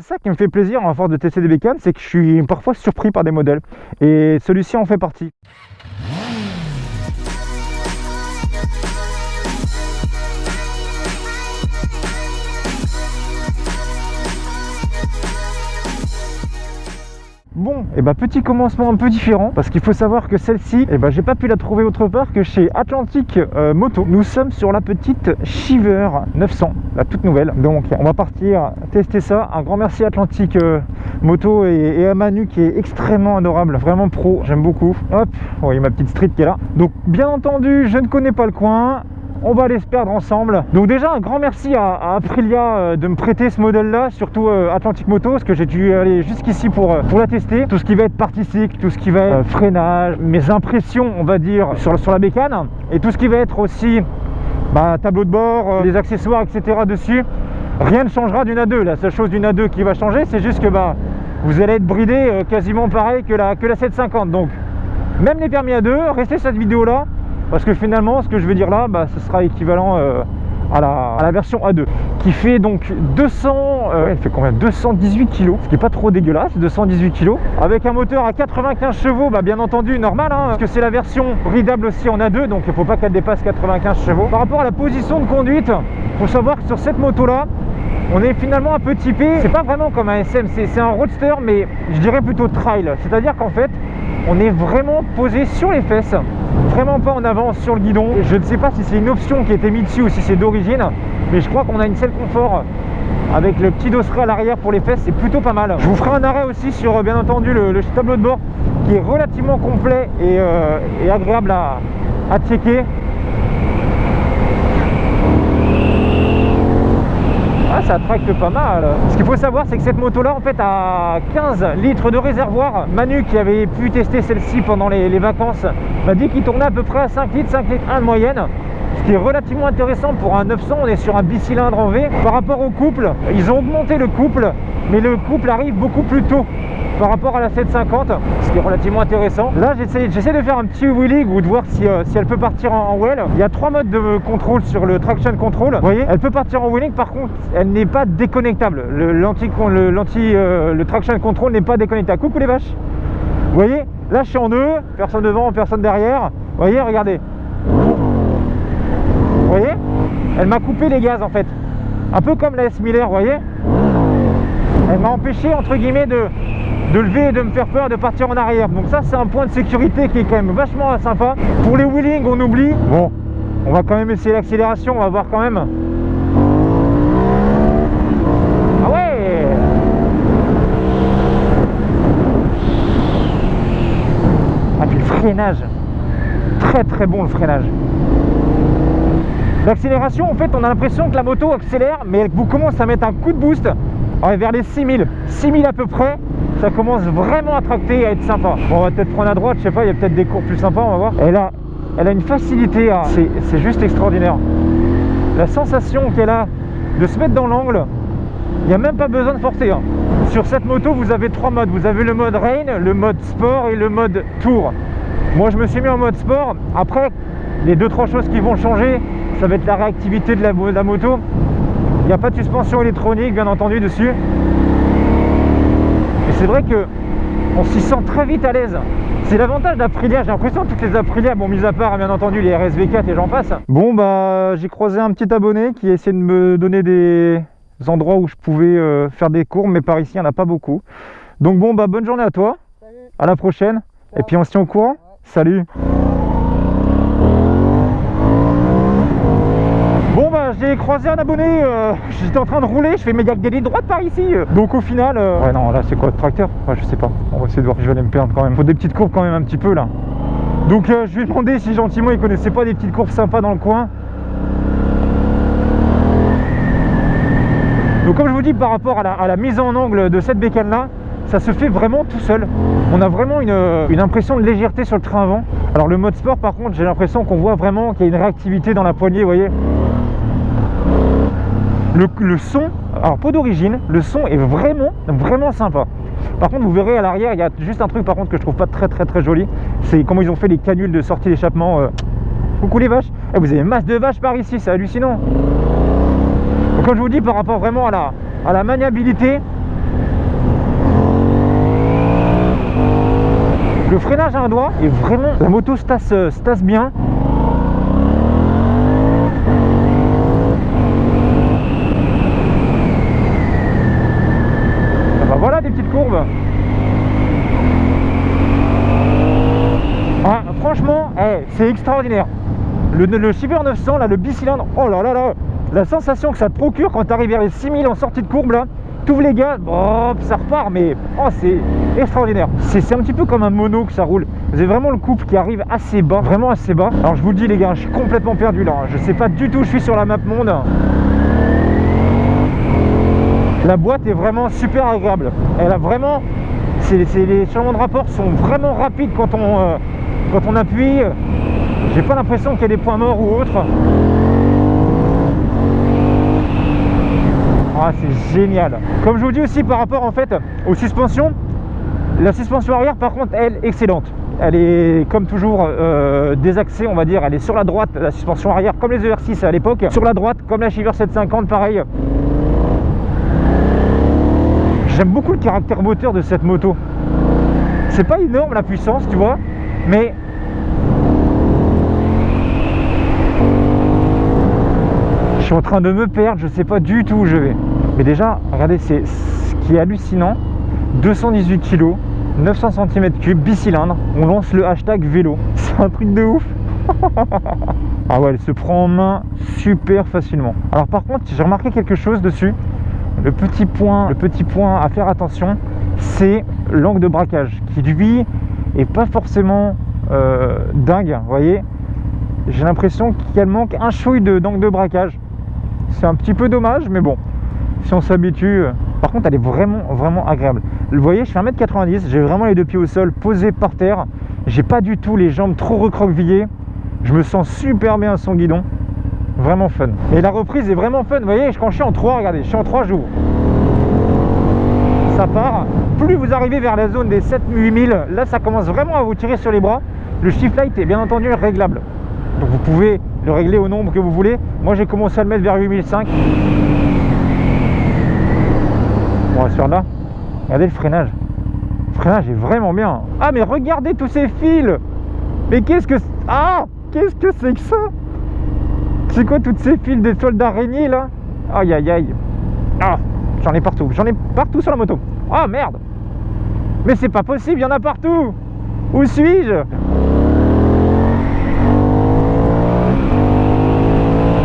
C'est ça qui me fait plaisir à force de tester des bécanes, c'est que je suis parfois surpris par des modèles. Et celui-ci en fait partie. Bon, et bah petit commencement un peu différent, parce qu'il faut savoir que celle-ci, j'ai pas pu la trouver autre part que chez Atlantic Moto. Nous sommes sur la petite Shiver 900, la toute nouvelle. Donc on va partir tester ça. Un grand merci à Atlantic Moto et à Manu qui est extrêmement adorable, vraiment pro, j'aime beaucoup. Hop, vous voyez ma petite street qui est là. Donc bien entendu, je ne connais pas le coin. On va aller se perdre ensemble. Donc déjà un grand merci à Aprilia de me prêter ce modèle là, surtout Atlantic Moto, parce que j'ai dû aller jusqu'ici pour la tester. Tout ce qui va être partie cycle, tout ce qui va être freinage, mes impressions on va dire sur la bécane, et tout ce qui va être aussi tableau de bord, les accessoires etc dessus. Rien ne changera d'une A2. La seule chose d'une A2 qui va changer, c'est juste que vous allez être bridé quasiment pareil que la 750. Donc même les permis A2, restez cette vidéo là, parce que finalement ce que je vais dire là, ce sera équivalent à la version A2 qui fait donc 218 kg, ce qui est pas trop dégueulasse, 218 kg avec un moteur à 95 chevaux, bien entendu normal parce que c'est la version bridable aussi en A2, donc il ne faut pas qu'elle dépasse 95 chevaux. Par rapport à la position de conduite, il faut savoir que sur cette moto là on est finalement un peu typé, c'est pas vraiment comme un SM, c'est un roadster, mais je dirais plutôt trail, c'est à dire qu'en fait on est vraiment posé sur les fesses, vraiment pas en avant sur le guidon. Je ne sais pas si c'est une option qui a été mise dessus ou si c'est d'origine, mais je crois qu'on a une selle confort avec le petit dosseret à l'arrière pour les fesses, c'est plutôt pas mal. Je vous ferai un arrêt aussi sur bien entendu le tableau de bord qui est relativement complet et agréable à checker. Ça tracte pas mal. Ce qu'il faut savoir, c'est que cette moto là en fait a 15 litres de réservoir. Manu qui avait pu tester celle-ci pendant les vacances m'a dit qu'il tournait à peu près à 5 litres 1 de moyenne, ce qui est relativement intéressant pour un 900. On est sur un bicylindre en V. Par rapport au couple, ils ont augmenté le couple, mais le couple arrive beaucoup plus tôt par rapport à la 750, ce qui est relativement intéressant. Là j'essaie de faire un petit wheeling ou de voir si elle peut partir en well. Il y a 3 modes de contrôle sur le traction control. Vous voyez, elle peut partir en wheeling, par contre elle n'est pas déconnectable. Le traction control n'est pas déconnectable. Coucou les vaches. Vous voyez, là je suis en E, personne devant, personne derrière. Vous voyez, regardez. Vous voyez, elle m'a coupé les gaz en fait. Un peu comme la S Miller, vous voyez. Elle m'a empêché entre guillemets de lever et de me faire peur de partir en arrière. Donc ça c'est un point de sécurité qui est quand même vachement sympa. Pour les wheelings on oublie. Bon, on va quand même essayer l'accélération, on va voir quand même. Ah ouais. Ah puis le freinage, très très bon le freinage. L'accélération en fait on a l'impression que la moto accélère, mais elle vous commence à mettre un coup de boost vers les 6000 à peu près. Ça commence vraiment à tracter et à être sympa. Bon, on va peut-être prendre à droite, je sais pas, il y a peut-être des cours plus sympas, on va voir. Elle a une facilité, c'est juste extraordinaire. La sensation qu'elle a de se mettre dans l'angle, il n'y a même pas besoin de forcer. Sur cette moto, vous avez 3 modes. Vous avez le mode rain, le mode sport et le mode tour. Moi, je me suis mis en mode sport. Après, les 2-3 choses qui vont changer, ça va être la réactivité de la moto. Il n'y a pas de suspension électronique, bien entendu, dessus. Et c'est vrai que on s'y sent très vite à l'aise. C'est l'avantage d'Aprilia. J'ai l'impression que toutes les Aprilia, bon, mis à part bien entendu les RSV4 et j'en passe. Bon, j'ai croisé un petit abonné qui a essayé de me donner des endroits où je pouvais faire des cours, mais par ici, il n'y en a pas beaucoup. Donc bon, bonne journée à toi. Salut. À la prochaine. Ciao. Et puis on se tient au courant. Ouais. Salut. Bon j'ai croisé un abonné, j'étais en train de rouler, je fais mais il y a que des lignes droites par ici. Donc au final, ouais non là c'est quoi le tracteur? Ouais, je sais pas, on va essayer de voir, je vais aller me perdre quand même. Faut des petites courbes quand même un petit peu là. Donc je lui ai demandé si gentiment il connaissait pas des petites courbes sympas dans le coin. Donc comme je vous dis, par rapport à la mise en angle de cette bécane là, ça se fait vraiment tout seul. On a vraiment une impression de légèreté sur le train avant. Alors le mode sport par contre, j'ai l'impression qu'on voit vraiment qu'il y a une réactivité dans la poignée, vous voyez. Le son, alors pas d'origine, le son est vraiment sympa. Par contre vous verrez à l'arrière, il y a juste un truc par contre que je trouve pas très joli. C'est comment ils ont fait les canules de sortie d'échappement. Coucou les vaches. Vous avez masse de vaches par ici, c'est hallucinant. Donc comme je vous dis, par rapport vraiment à la maniabilité, Le freinage à un doigt et vraiment la moto se tasse bien. Ah bah voilà des petites courbes. Ah, franchement, c'est extraordinaire. Le Shiver 900, là, le bicylindre, oh là là là, la sensation que ça te procure quand tu arrives vers les 6000 en sortie de courbe là, tous les gars, oh, ça repart, mais oh, c'est extraordinaire. C'est un petit peu comme un mono que ça roule. Vous avez vraiment le couple qui arrive assez bas, vraiment assez bas. Alors je vous le dis les gars, je suis complètement perdu là, je sais pas du tout où je suis sur la map monde. La boîte est vraiment super agréable. Elle a vraiment, les changements de rapport sont vraiment rapides quand on appuie. J'ai pas l'impression qu'il y a des points morts ou autre. Ah, c'est génial. Comme je vous dis aussi par rapport en fait aux suspensions, la suspension arrière par contre elle excellente. Elle est comme toujours désaxée on va dire, elle est sur la droite la suspension arrière comme les ER6 à l'époque, sur la droite comme la Shiver 750 pareil. J'aime beaucoup le caractère moteur de cette moto. C'est pas énorme la puissance tu vois, mais je suis en train de me perdre, je sais pas du tout où je vais. Mais déjà, regardez, c'est ce qui est hallucinant. 218 kg, 900 cm3, bicylindre. On lance le hashtag vélo. C'est un truc de ouf. Ah ouais, elle se prend en main super facilement. Alors par contre, j'ai remarqué quelque chose dessus. Le petit point à faire attention, c'est l'angle de braquage qui lui est pas forcément dingue. Vous voyez, j'ai l'impression qu'elle manque un chouille d'angle de braquage. C'est un petit peu dommage, mais bon, si on s'habitue. Par contre, elle est vraiment agréable. Vous voyez, je fais 1m90, j'ai vraiment les deux pieds au sol, posés par terre. J'ai pas du tout les jambes trop recroquevillées. Je me sens super bien à son guidon. Vraiment fun. Et la reprise est vraiment fun. Vous voyez, quand je suis en 3, regardez, je suis en 3 jours. Ça part. Plus vous arrivez vers la zone des 7-8000, là, ça commence vraiment à vous tirer sur les bras. Le shift light est bien entendu réglable. Donc vous pouvez le régler au nombre que vous voulez. Moi j'ai commencé à le mettre vers 8005. On va se faire là. Regardez le freinage. Le freinage est vraiment bien. Ah mais regardez tous ces fils. Mais qu'est-ce que... Ah, qu'est-ce que c'est que ça? C'est quoi toutes ces fils des toiles d'araignée là? Aïe aïe aïe. Ah, j'en ai partout. J'en ai partout sur la moto. Ah merde. Mais c'est pas possible, il y en a partout. Où suis-je?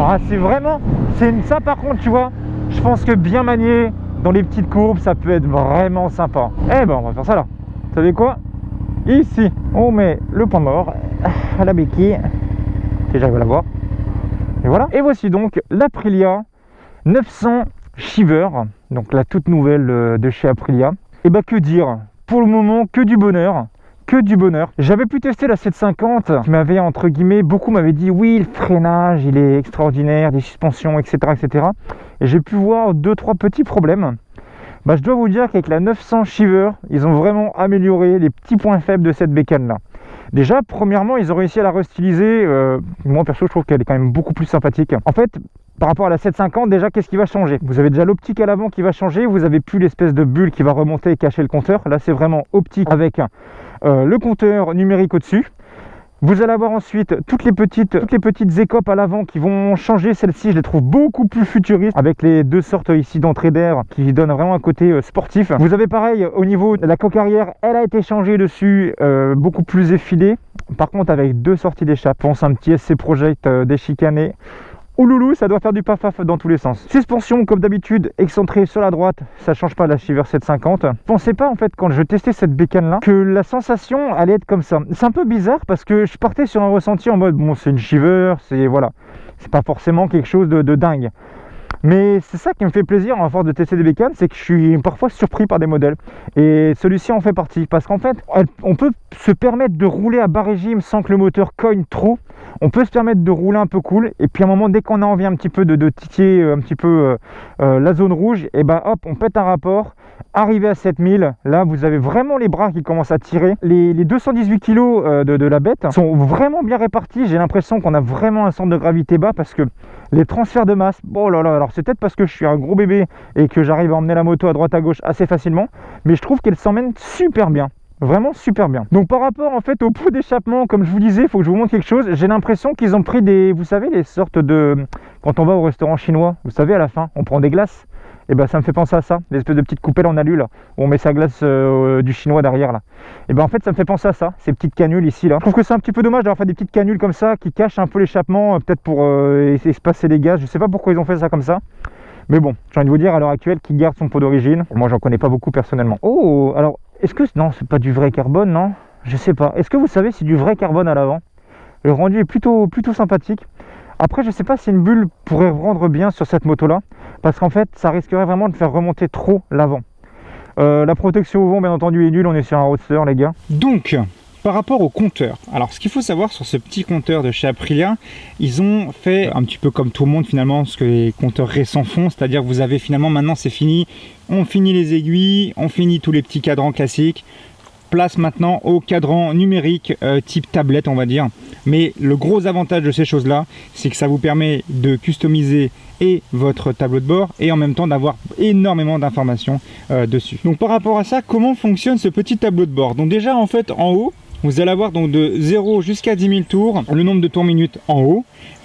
Ah, c'est vraiment, ça par contre tu vois, je pense que bien manié dans les petites courbes ça peut être vraiment sympa. Eh ben on va faire ça là. Vous savez quoi? Ici on met le point mort à la béquille, si j'arrive à la voir. Et voilà. Et voici donc l'Aprilia 900 Shiver, donc la toute nouvelle de chez Aprilia. Et bah que dire, pour le moment que du bonheur. Que du bonheur. J'avais pu tester la 750 qui m'avait entre guillemets, beaucoup m'avaient dit oui le freinage il est extraordinaire, des suspensions etc. Et j'ai pu voir 2-3 petits problèmes. Bah, je dois vous dire qu'avec la 900 Shiver ils ont vraiment amélioré les petits points faibles de cette bécane là. Déjà premièrement ils ont réussi à la restyliser, moi perso je trouve qu'elle est quand même beaucoup plus sympathique. En fait par rapport à la 750 déjà qu'est-ce qui va changer? Vous avez déjà l'optique à l'avant qui va changer, vous avez plus l'espèce de bulle qui va remonter et cacher le compteur. Là c'est vraiment optique avec le compteur numérique au-dessus. Vous allez avoir ensuite toutes les petites écopes à l'avant qui vont changer. Celle-ci je les trouve beaucoup plus futuristes avec les deux sortes ici d'entrée d'air qui donnent vraiment un côté sportif. Vous avez pareil au niveau de la coque arrière, elle a été changée dessus, beaucoup plus effilée. Par contre avec deux sorties d'échappe, pense un petit SC Project déchicané. Ouloulou, ça doit faire du paf-paf dans tous les sens. Suspension comme d'habitude excentrée sur la droite, ça change pas la Shiver 750. Je pensais pas en fait quand je testais cette bécane là que la sensation allait être comme ça. C'est un peu bizarre parce que je partais sur un ressenti en mode bon c'est une Shiver, c'est voilà, c'est pas forcément quelque chose de dingue. Mais c'est ça qui me fait plaisir à force de tester des bécanes, c'est que je suis parfois surpris par des modèles. Et celui-ci en fait partie, parce qu'en fait, on peut se permettre de rouler à bas régime sans que le moteur cogne trop. On peut se permettre de rouler un peu cool, et puis à un moment, dès qu'on a envie un petit peu de titiller un petit peu la zone rouge, et ben hop, on pète un rapport. Arrivé à 7000, là vous avez vraiment les bras qui commencent à tirer. Les 218 kg de la bête sont vraiment bien répartis. J'ai l'impression qu'on a vraiment un centre de gravité bas parce que les transferts de masse, oh là là, alors c'est peut-être parce que je suis un gros bébé et que j'arrive à emmener la moto à droite à gauche assez facilement, mais je trouve qu'elle s'emmène super bien. Vraiment super bien. Donc par rapport en fait au pot d'échappement, comme je vous disais, il faut que je vous montre quelque chose. J'ai l'impression qu'ils ont pris des, vous savez, les sortes de... Quand on va au restaurant chinois, vous savez, à la fin, on prend des glaces. Et ben ça me fait penser à ça, l'espèce de petite coupelle en alu là, où on met sa glace du chinois derrière là. Et ben en fait ça me fait penser à ça, ces petites canules ici là. Je trouve que c'est un petit peu dommage d'avoir fait des petites canules comme ça qui cachent un peu l'échappement, peut-être pour espacer les gaz. Je sais pas pourquoi ils ont fait ça comme ça. Mais bon, j'ai envie de vous dire à l'heure actuelle qui garde son pot d'origine. Moi j'en connais pas beaucoup personnellement. Oh, alors est-ce que... Non, c'est pas du vrai carbone, non? Je sais pas. Est-ce que vous savez si c'est du vrai carbone à l'avant? Le rendu est plutôt sympathique. Après, je sais pas si une bulle pourrait rendre bien sur cette moto-là, parce qu'en fait, ça risquerait vraiment de faire remonter trop l'avant. La protection au vent, bien entendu, est nulle. On est sur un roadster, les gars. Donc, par rapport au compteur, alors ce qu'il faut savoir sur ce petit compteur de chez Aprilia, ils ont fait un petit peu comme tout le monde finalement, ce que les compteurs récents font, c'est-à-dire que vous avez finalement, maintenant c'est fini, on finit les aiguilles, on finit tous les petits cadrans classiques. Place maintenant au cadran numérique type tablette, on va dire. Mais le gros avantage de ces choses là, c'est que ça vous permet de customiser et votre tableau de bord et en même temps d'avoir énormément d'informations dessus. Donc par rapport à ça, comment fonctionne ce petit tableau de bord? Donc déjà en fait en haut, vous allez avoir donc de 0 jusqu'à 10 000 tours, le nombre de tours minutes en haut.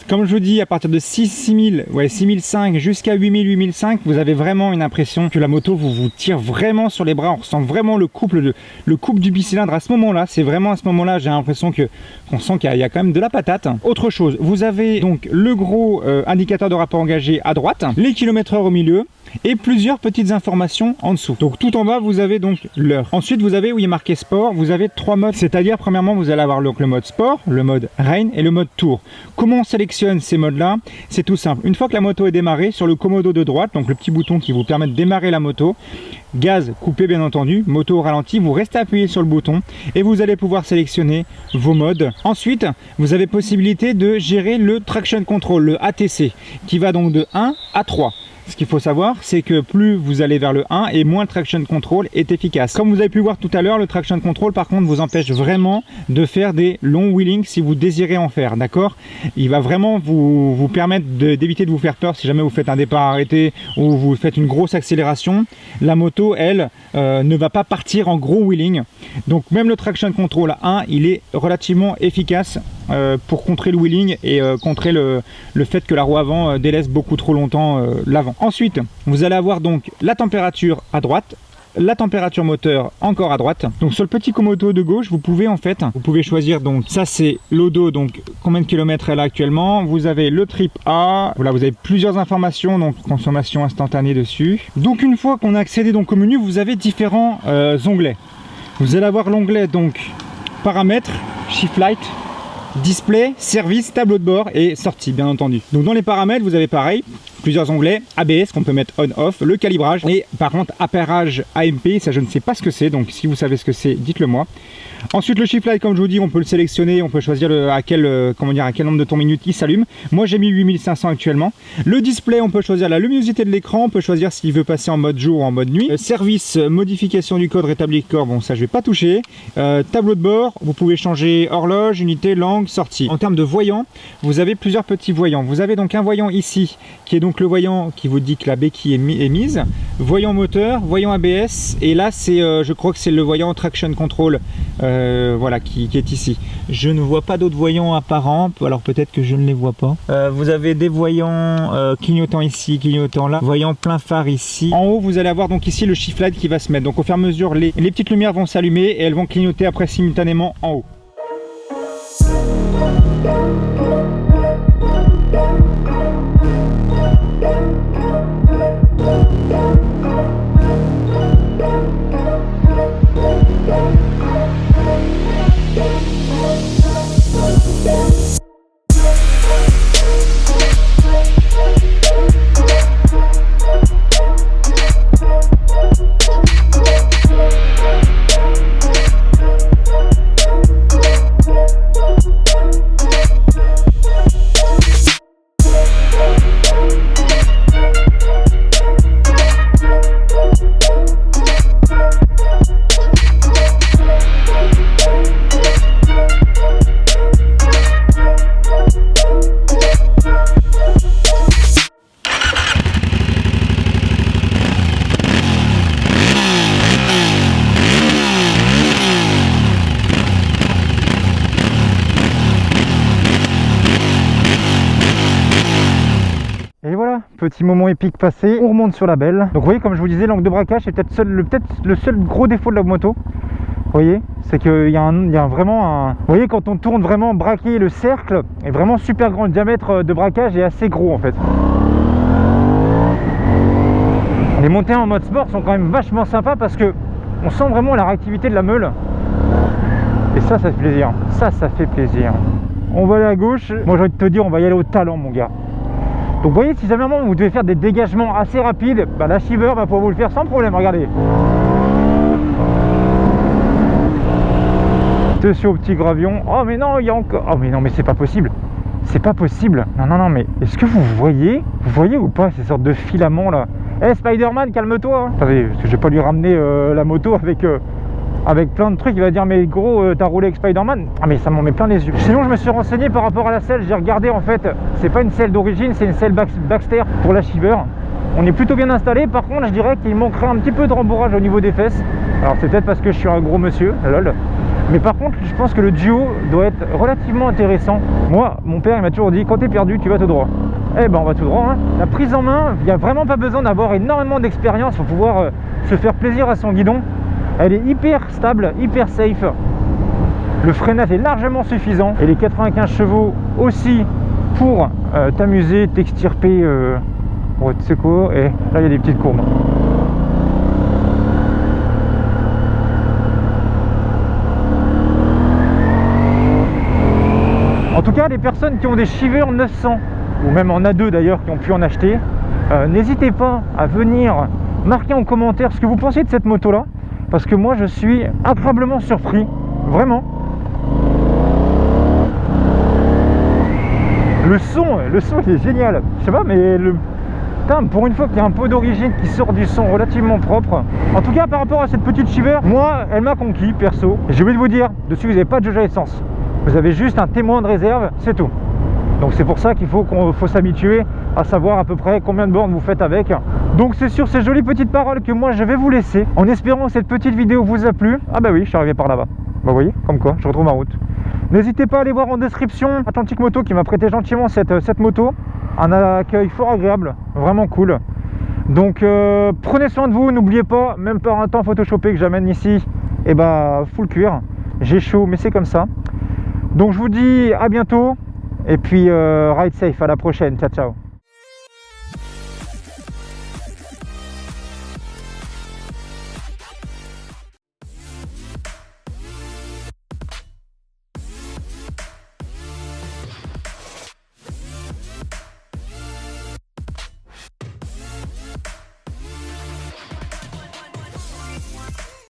Comme je vous dis, à partir de 6000, ouais, 6005 jusqu'à 8000, 8005, vous avez vraiment une impression que la moto vous tire vraiment sur les bras. On ressent vraiment le couple du bicylindre à ce moment-là. C'est vraiment à ce moment-là, j'ai l'impression qu'on sent qu'il y a quand même de la patate. Autre chose, vous avez donc le gros indicateur de rapport engagé à droite, les kilomètres/heure au milieu, et plusieurs petites informations en dessous. Donc tout en bas, vous avez donc l'heure. Ensuite, vous avez où il est marqué sport, vous avez 3 modes, c'est-à-dire premièrement, vous allez avoir donc le mode sport, le mode rain et le mode tour. Comment on sélectionne ces modes-là? C'est tout simple. Une fois que la moto est démarrée, sur le commodo de droite, donc le petit bouton qui vous permet de démarrer la moto, gaz coupé bien entendu, moto au ralenti, vous restez appuyé sur le bouton et vous allez pouvoir sélectionner vos modes. Ensuite, vous avez possibilité de gérer le traction control, le ATC, qui va donc de 1 à 3. Ce qu'il faut savoir, c'est que plus vous allez vers le 1 et moins le traction control est efficace. Comme vous avez pu voir tout à l'heure, le traction control par contre vous empêche vraiment de faire des longs wheelings si vous désirez en faire, d'accord? Il va vraiment vous permettre d'éviter de vous faire peur si jamais vous faites un départ arrêté ou vous faites une grosse accélération. La moto, elle, ne va pas partir en gros wheeling. Donc même le traction control à 1, il est relativement efficace pour contrer le wheeling et contrer le fait que la roue avant délaisse beaucoup trop longtemps l'avant. Ensuite, vous allez avoir donc la température à droite, la température moteur encore à droite. Donc sur le petit commodo de gauche, vous pouvez choisir, donc ça c'est l'odo, donc combien de kilomètres elle a actuellement. Vous avez le trip A, voilà, vous avez plusieurs informations, donc consommation instantanée dessus. Donc une fois qu'on a accédé donc au menu, vous avez différents onglets. Vous allez avoir l'onglet donc paramètres, shift light, display, service, tableau de bord et sortie bien entendu. Donc dans les paramètres, vous avez pareil, plusieurs onglets, ABS qu'on peut mettre on-off, le calibrage et par contre appairage AMP, ça je ne sais pas ce que c'est, donc si vous savez ce que c'est, dites-le moi. Ensuite le shift light, comme je vous dis, on peut le sélectionner, on peut choisir à quel nombre de tours minutes il s'allume. Moi j'ai mis 8500 actuellement. Le display, on peut choisir la luminosité de l'écran, on peut choisir s'il veut passer en mode jour ou en mode nuit. Service, modification du code, rétablir le corps, bon ça je vais pas toucher. Tableau de bord, vous pouvez changer horloge, unité, langue, sortie. En termes de voyants, vous avez plusieurs petits voyants. Vous avez donc un voyant ici qui est donc le voyant qui vous dit que la béquille est mise, voyant moteur, voyant ABS, et là c'est je crois que c'est le voyant traction control voilà qui est ici. Je ne vois pas d'autres voyants apparents, alors peut-être que je ne les vois pas. Vous avez des voyants clignotants ici, clignotants là, voyant plein phare ici. En haut vous allez avoir donc ici le shift light qui va se mettre, donc au fur et à mesure les petites lumières vont s'allumer et elles vont clignoter après simultanément en haut. petit moment épique passé, on remonte sur la belle. Donc vous voyez, comme je vous disais, l'angle de braquage c'est peut-être le seul gros défaut de la moto. Vous voyez, c'est qu'il y a vraiment un... Vous voyez, quand on tourne vraiment braqué, le cercle est vraiment super grand. Le diamètre de braquage est assez gros en fait. Les montées en mode sport sont quand même vachement sympas parce que on sent vraiment la réactivité de la meule. Et ça fait plaisir. Ça fait plaisir. On va aller à gauche. Moi, j'ai envie de te dire, on va y aller au talent, mon gars. Donc, vous voyez, si jamais vous devez faire des dégagements assez rapides, bah, la Shiver va pouvoir vous le faire sans problème. Regardez. Attention au petit gravion. Oh, mais non, il y a encore... Oh, mais non, mais c'est pas possible. C'est pas possible. Non, mais est-ce que vous voyez ou pas ces sortes de filaments, là? Eh, Spider-Man, calme-toi. Hein. Attendez, parce que je vais pas lui ramener la moto avec plein de trucs. Il va dire, mais gros, t'as roulé avec Spider-Man? Ah, mais ça m'en met plein les yeux. Sinon, je me suis renseigné par rapport à la selle. J'ai regardé, en fait, c'est pas une selle d'origine, c'est une selle Baxter pour la Shiver. On est plutôt bien installé. Par contre, je dirais qu'il manquerait un petit peu de rembourrage au niveau des fesses. Alors, c'est peut-être parce que je suis un gros monsieur, lol. Mais par contre, je pense que le duo doit être relativement intéressant. Moi, mon père, il m'a toujours dit, quand t'es perdu, tu vas tout droit. Eh ben, on va tout droit. Hein. La prise en main, il n'y a vraiment pas besoin d'avoir énormément d'expérience pour pouvoir se faire plaisir à son guidon. Elle est hyper stable, hyper safe. Le freinage est largement suffisant. Et les 95 chevaux aussi pour t'amuser, t'extirper. Tu sais quoi? Et là, il y a des petites courbes. En tout cas, les personnes qui ont des Shiver 900, ou même en A2 d'ailleurs, qui ont pu en acheter, n'hésitez pas à venir marquer en commentaire ce que vous pensez de cette moto-là, parce que moi, je suis agréablement surpris, vraiment. Le son, il est génial. Je sais pas, mais putain, pour une fois qu'il y a un pot d'origine qui sort du son relativement propre. En tout cas, par rapport à cette petite Shiver, moi, elle m'a conquis, perso. Et j'ai oublié de vous dire, dessus, vous n'avez pas de jauge à essence. Vous avez juste un témoin de réserve, c'est tout. Donc c'est pour ça qu'il faut s'habituer à savoir à peu près combien de bornes vous faites avec. Donc c'est sur ces jolies petites paroles que moi je vais vous laisser, en espérant que cette petite vidéo vous a plu. Ah bah oui, je suis arrivé par là-bas. Bah vous voyez, comme quoi, je retrouve ma route. N'hésitez pas à aller voir en description Atlantic Moto qui m'a prêté gentiment cette moto. Un accueil fort agréable, vraiment cool. Donc prenez soin de vous, n'oubliez pas, même par un temps photoshopé que j'amène ici, et bah full cuir. J'ai chaud, mais c'est comme ça. Donc je vous dis à bientôt et puis ride safe, à la prochaine, ciao ciao.